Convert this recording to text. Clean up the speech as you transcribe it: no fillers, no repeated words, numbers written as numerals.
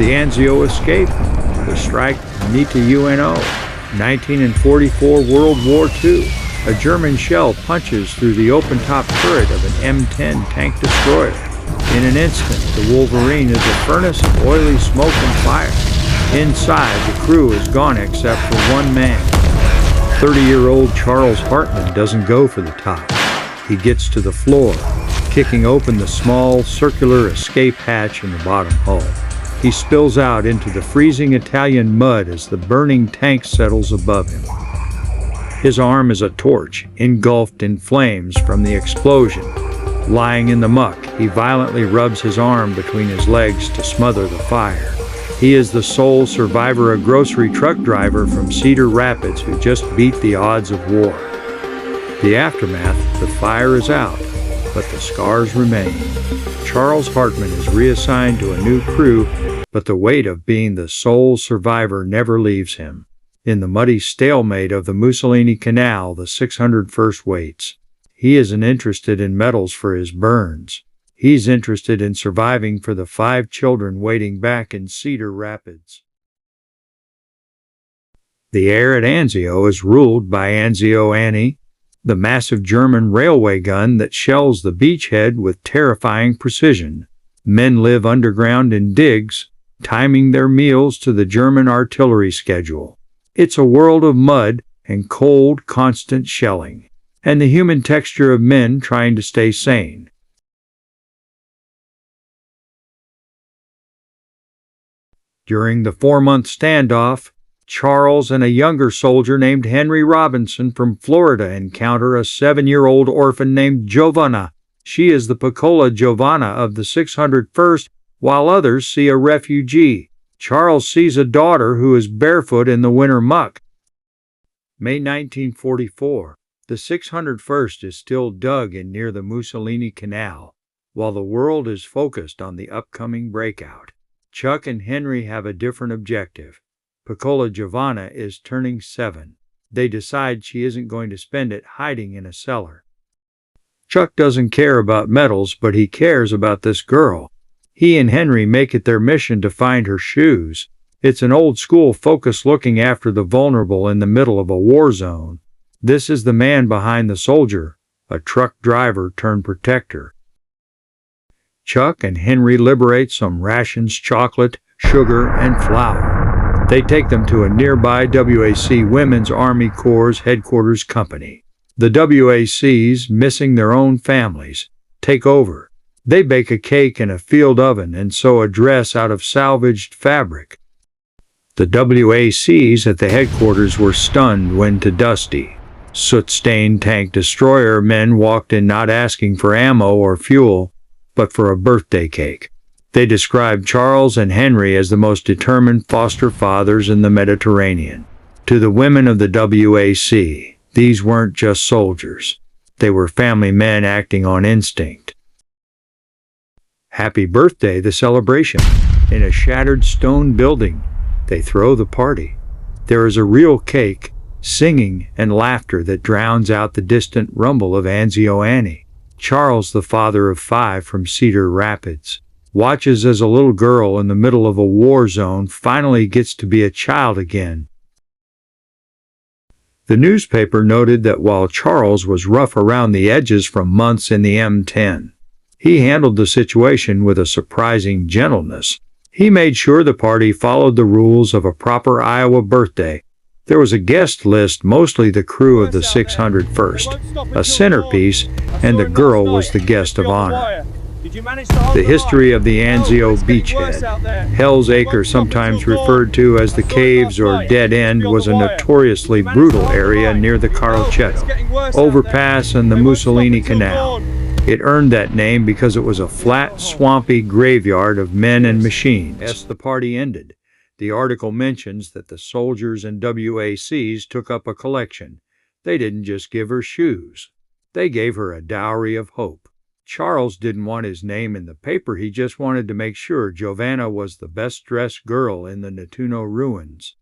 The Anzio escape, the strike Nita UNO, 1944 World War II. A German shell punches through the open-top turret of an M10 tank destroyer. In an instant, the Wolverine is a furnace of oily smoke and fire. Inside, the crew is gone except for one man. 30-year-old Charles Hartman doesn't go for the top. He gets to the floor, kicking open the small, circular escape hatch in the bottom hull. He spills out into the freezing Italian mud as the burning tank settles above him. His arm is a torch, engulfed in flames from the explosion. Lying in the muck, he violently rubs his arm between his legs to smother the fire. He is the sole survivor, a grocery truck driver from Cedar Rapids who just beat the odds of war. The aftermath, the fire is out, but the scars remain. Charles Hartman is reassigned to a new crew, but the weight of being the sole survivor never leaves him. In the muddy stalemate of the Mussolini Canal, the 601st waits. He isn't interested in medals for his burns. He's interested in surviving for the 5 children waiting back in Cedar Rapids. The air at Anzio is ruled by Anzio Annie, the massive German railway gun that shells the beachhead with terrifying precision. Men live underground in digs, timing their meals to the German artillery schedule. It's a world of mud and cold, constant shelling, and the human texture of men trying to stay sane. During the 4-month standoff, Charles and a younger soldier named Henry Robinson from Florida encounter a 7-year-old orphan named Giovanna. She is the Piccola Giovanna of the 601st, while others see a refugee. Charles sees a daughter who is barefoot in the winter muck. May 1944. The 601st is still dug in near the Mussolini Canal, while the world is focused on the upcoming breakout. Chuck and Henry have a different objective. Piccola Giovanna is turning 7. They decide she isn't going to spend it hiding in a cellar. Chuck doesn't care about medals, but he cares about this girl. He and Henry make it their mission to find her shoes. It's an old-school focus looking after the vulnerable in the middle of a war zone. This is the man behind the soldier, a truck driver turned protector. Chuck and Henry liberate some rations, chocolate, sugar, and flour. They take them to a nearby WAC Women's Army Corps headquarters company. The WACs, missing their own families, take over. They bake a cake in a field oven and sew a dress out of salvaged fabric. The WACs at the headquarters were stunned when two dusty, soot-stained tank destroyer men walked in not asking for ammo or fuel, but for a birthday cake. They described Charles and Henry as the most determined foster fathers in the Mediterranean. To the women of the WAC, these weren't just soldiers. They were family men acting on instinct. Happy birthday, the celebration. In a shattered stone building, they throw the party. There is a real cake, singing, and laughter that drowns out the distant rumble of Anzio Annie. Charles, the father of 5 from Cedar Rapids, watches as a little girl in the middle of a war zone finally gets to be a child again. The newspaper noted that while Charles was rough around the edges from months in the M10, he handled the situation with a surprising gentleness. He made sure the party followed the rules of a proper Iowa birthday. There was a guest list, mostly the crew of the 601st, a centerpiece, and the girl was the guest of honor. The history of the Anzio beachhead, Hell's Acre, sometimes referred to as the Caves or Dead End, was a notoriously brutal area near the Carlcetto overpass and the Mussolini Canal. It earned that name because it was a flat, swampy graveyard of men and machines. As the party ended, the article mentions that the soldiers and WACs took up a collection. They didn't just give her shoes. They gave her a dowry of hope. Charles didn't want his name in the paper. He just wanted to make sure Giovanna was the best-dressed girl in the Nettuno ruins.